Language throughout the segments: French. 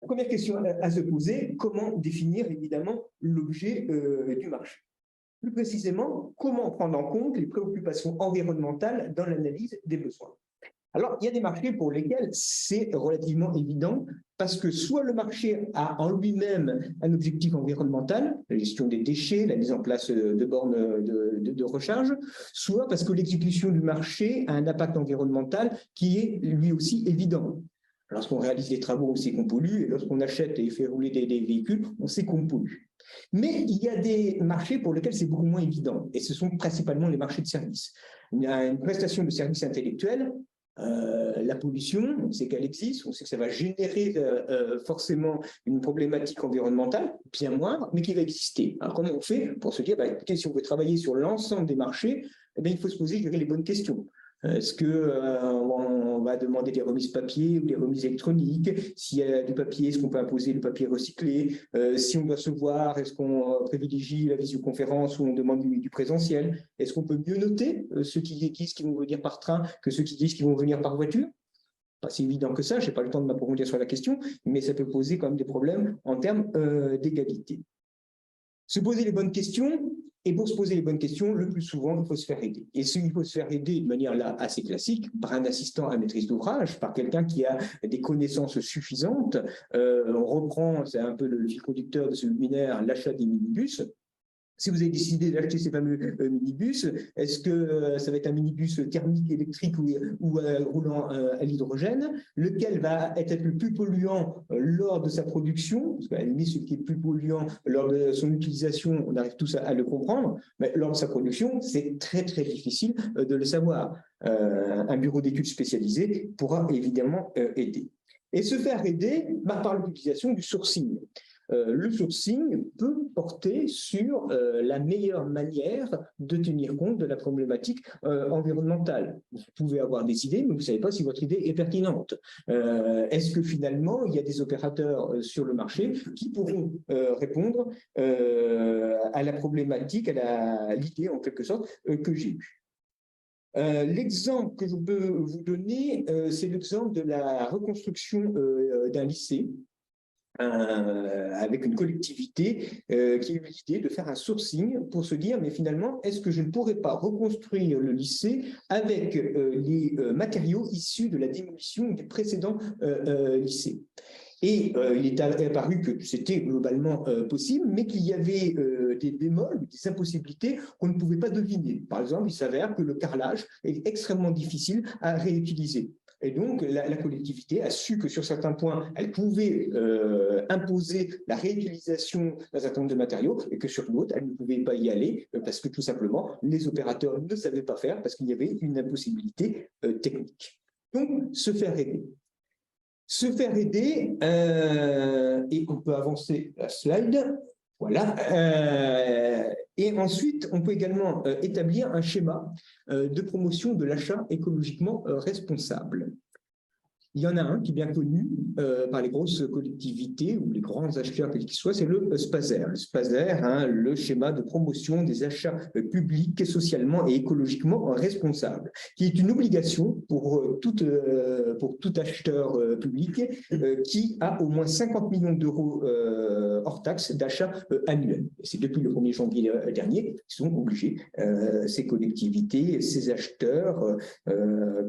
Première question à se poser, comment définir évidemment l'objet du marché? Plus précisément, comment prendre en compte les préoccupations environnementales dans l'analyse des besoins? Alors, il y a des marchés pour lesquels c'est relativement évident parce que soit le marché a en lui-même un objectif environnemental, la gestion des déchets, la mise en place de bornes de recharge, soit parce que l'exécution du marché a un impact environnemental qui est lui aussi évident. Lorsqu'on réalise des travaux, on sait qu'on pollue, et lorsqu'on achète et fait rouler des véhicules, on sait qu'on pollue. Mais il y a des marchés pour lesquels c'est beaucoup moins évident, et ce sont principalement les marchés de services. Il y a une prestation de services intellectuels, la pollution, on sait qu'elle existe, on sait que ça va générer forcément une problématique environnementale, bien moindre, mais qui va exister. Alors comment on fait pour se dire, écoutez, si on veut travailler sur l'ensemble des marchés, eh bien, il faut se poser, je dirais, les bonnes questions. Est-ce qu'on va demander des remises papier ou des remises électroniques? S'il y a du papier, est-ce qu'on peut imposer le papier recyclé? Si on doit se voir, est-ce qu'on privilégie la visioconférence ou on demande du présentiel? Est-ce qu'on peut mieux noter ceux qui disent qu'ils vont venir par train que ceux qui disent qu'ils vont venir par voiture? Pas si évident que ça, je n'ai pas le temps de m'approfondir sur la question, mais ça peut poser quand même des problèmes en termes d'égalité. Se poser les bonnes questions, et pour se poser les bonnes questions, le plus souvent, il faut se faire aider. Et il faut se faire aider de manière là assez classique, par un assistant à maîtrise d'ouvrage, par quelqu'un qui a des connaissances suffisantes. On reprend, c'est un peu le fil conducteur de ce webinaire, l'achat des minibus. Si vous avez décidé d'acheter ces fameux minibus, est-ce que ça va être un minibus thermique, électrique ou roulant à l'hydrogène, lequel va être le plus polluant lors de sa production? Parce qu'à la limite, ce qui est le plus polluant lors de son utilisation, on arrive tous à le comprendre, mais lors de sa production, c'est très très difficile de le savoir. Un bureau d'études spécialisé pourra évidemment aider. Et se faire aider par l'utilisation du sourcing. Le sourcing peut porter sur la meilleure manière de tenir compte de la problématique environnementale. Vous pouvez avoir des idées, mais vous ne savez pas si votre idée est pertinente. Est-ce que finalement, il y a des opérateurs sur le marché qui pourront répondre à la problématique, à l'idée en quelque sorte que j'ai eue? L'exemple que je peux vous donner, c'est l'exemple de la reconstruction d'un lycée avec une collectivité qui a eu l'idée de faire un sourcing pour se dire, mais finalement, est-ce que je ne pourrais pas reconstruire le lycée avec les matériaux issus de la démolition du précédent lycée? Et il est apparu que c'était globalement possible, mais qu'il y avait des bémols, des impossibilités qu'on ne pouvait pas deviner. Par exemple, il s'avère que le carrelage est extrêmement difficile à réutiliser. Et donc, la collectivité a su que sur certains points, elle pouvait imposer la réutilisation d'un certain nombre de matériaux et que sur d'autres, elle ne pouvait pas y aller parce que tout simplement, les opérateurs ne savaient pas faire parce qu'il y avait une impossibilité technique. Donc, se faire aider. Se faire aider, et on peut avancer la slide, voilà. Et ensuite, on peut également établir un schéma de promotion de l'achat écologiquement responsable. Il y en a un qui est bien connu par les grosses collectivités ou les grands acheteurs, quels qu'ils soient, c'est le SPASER. Le SPASER, le schéma de promotion des achats publics socialement et écologiquement responsables, qui est une obligation pour tout acheteur public qui a au moins 50 millions d'euros hors taxes d'achat annuels. C'est depuis le 1er janvier dernier qu'ils sont obligés, ces collectivités, ces acheteurs,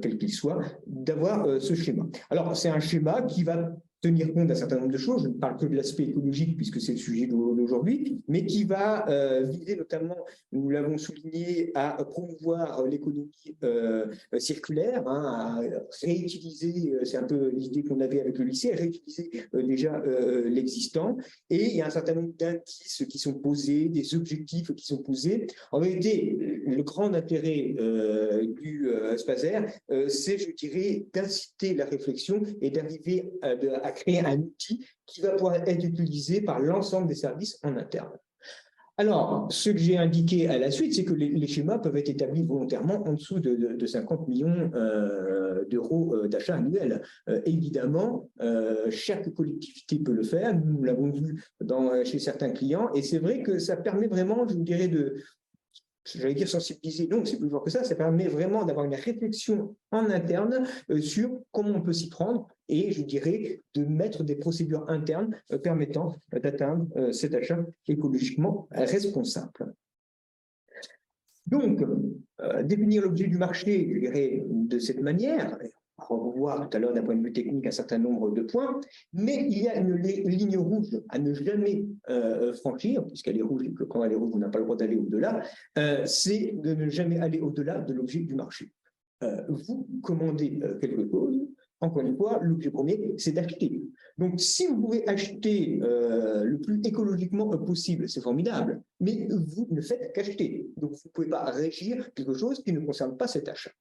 quels qu'ils soient, d'avoir ce schéma. Alors, c'est un schéma qui va tenir compte d'un certain nombre de choses. Je ne parle que de l'aspect écologique puisque c'est le sujet d'aujourd'hui, mais qui va viser notamment, nous l'avons souligné, à promouvoir l'économie circulaire, à réutiliser, c'est un peu l'idée qu'on avait avec le lycée, à réutiliser déjà l'existant. Et il y a un certain nombre d'indices qui sont posés, des objectifs qui sont posés. En réalité, le grand intérêt du SPASER, c'est, je dirais, d'inciter la réflexion et d'arriver à créer un outil qui va pouvoir être utilisé par l'ensemble des services en interne. Alors, ce que j'ai indiqué à la suite, c'est que les schémas peuvent être établis volontairement en dessous de 50 millions d'euros d'achat annuel. Évidemment, chaque collectivité peut le faire. Nous l'avons vu chez certains clients. Et c'est vrai que ça permet vraiment, je vous dirais, j'allais dire sensibiliser, non, c'est plus fort que ça permet vraiment d'avoir une réflexion en interne sur comment on peut s'y prendre et, je dirais, de mettre des procédures internes permettant d'atteindre cet achat écologiquement responsable. Donc, définir l'objet du marché, je dirais, de cette manière, on va revoir tout à l'heure d'un point de vue technique un certain nombre de points, mais il y a une ligne rouge à ne jamais franchir, puisqu'elle est rouge et que quand elle est rouge, on n'a pas le droit d'aller au-delà, c'est de ne jamais aller au-delà de l'objet du marché. Vous commandez quelque chose, encore une fois, l'objet premier, c'est d'acheter. Donc, si vous pouvez acheter le plus écologiquement possible, c'est formidable, mais vous ne faites qu'acheter. Donc, vous ne pouvez pas régir quelque chose qui ne concerne pas cet achat.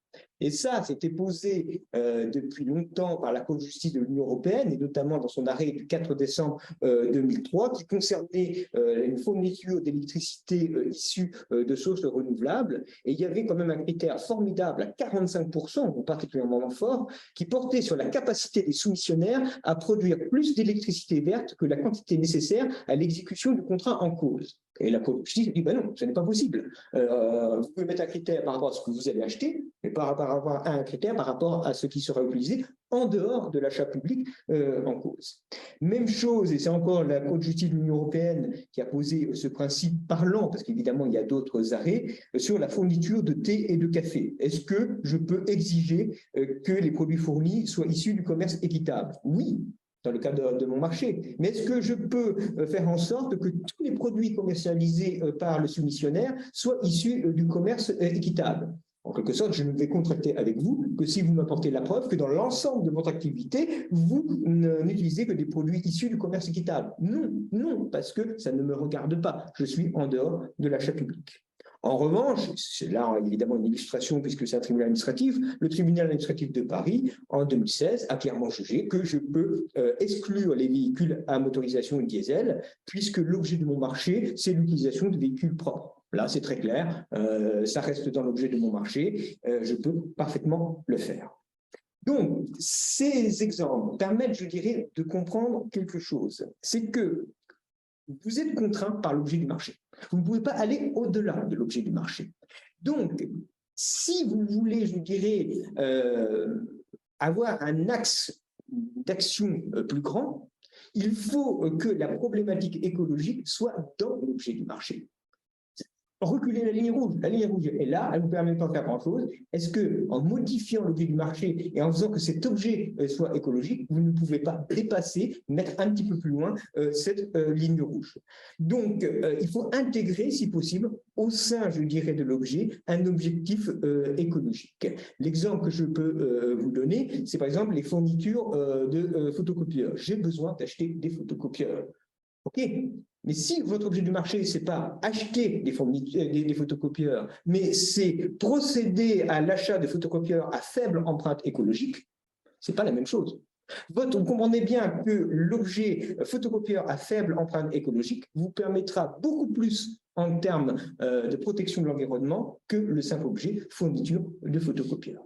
Et ça, c'était posé depuis longtemps par la Cour de justice de l'Union européenne, et notamment dans son arrêt du 4 décembre 2003, qui concernait une fourniture d'électricité issue de sources renouvelables. Et il y avait quand même un critère formidable à 45%, ou particulièrement fort, qui portait sur la capacité des soumissionnaires à produire plus d'électricité verte que la quantité nécessaire à l'exécution du contrat en cause. Et la Cour de justice dit, ben non, ce n'est pas possible. Vous pouvez mettre un critère par rapport à ce que vous avez acheté, mais par rapport à un critère par rapport à ce qui sera utilisé en dehors de l'achat public en cause. Même chose, et c'est encore la Cour de justice de l'Union européenne qui a posé ce principe parlant, parce qu'évidemment il y a d'autres arrêts, sur la fourniture de thé et de café. Est-ce que je peux exiger que les produits fournis soient issus du commerce équitable? Oui, dans le cadre de mon marché. Mais est-ce que je peux faire en sorte que tous les produits commercialisés par le soumissionnaire soient issus du commerce équitable? En quelque sorte, je ne vais contracter avec vous que si vous m'apportez la preuve que dans l'ensemble de votre activité, vous n'utilisez que des produits issus du commerce équitable. Non, non, parce que ça ne me regarde pas. Je suis en dehors de l'achat public. En revanche, c'est là évidemment une illustration puisque c'est un tribunal administratif, le tribunal administratif de Paris, en 2016, a clairement jugé que je peux exclure les véhicules à motorisation diesel puisque l'objet de mon marché, c'est l'utilisation de véhicules propres. Là, c'est très clair, ça reste dans l'objet de mon marché, je peux parfaitement le faire. Donc, ces exemples permettent, je dirais, de comprendre quelque chose. C'est que vous êtes contraint par l'objet du marché. Vous ne pouvez pas aller au-delà de l'objet du marché. Donc, si vous voulez, je dirais, avoir un axe d'action plus grand, il faut que la problématique écologique soit dans l'objet du marché. Reculer la ligne rouge. La ligne rouge est là, elle ne vous permet pas de faire grand-chose. Est-ce qu'en modifiant l'objet du marché et en faisant que cet objet soit écologique, vous ne pouvez pas dépasser, mettre un petit peu plus loin cette ligne rouge? Donc, il faut intégrer, si possible, au sein, je dirais, de l'objet, un objectif écologique. L'exemple que je peux vous donner, c'est par exemple les fournitures de photocopieurs. J'ai besoin d'acheter des photocopieurs. OK, mais si votre objet du marché, ce n'est pas acheter des photocopieurs, mais c'est procéder à l'achat de photocopieurs à faible empreinte écologique, ce n'est pas la même chose. Vous comprenez bien que l'objet photocopieur à faible empreinte écologique vous permettra beaucoup plus en termes de protection de l'environnement que le simple objet fourniture de photocopieurs.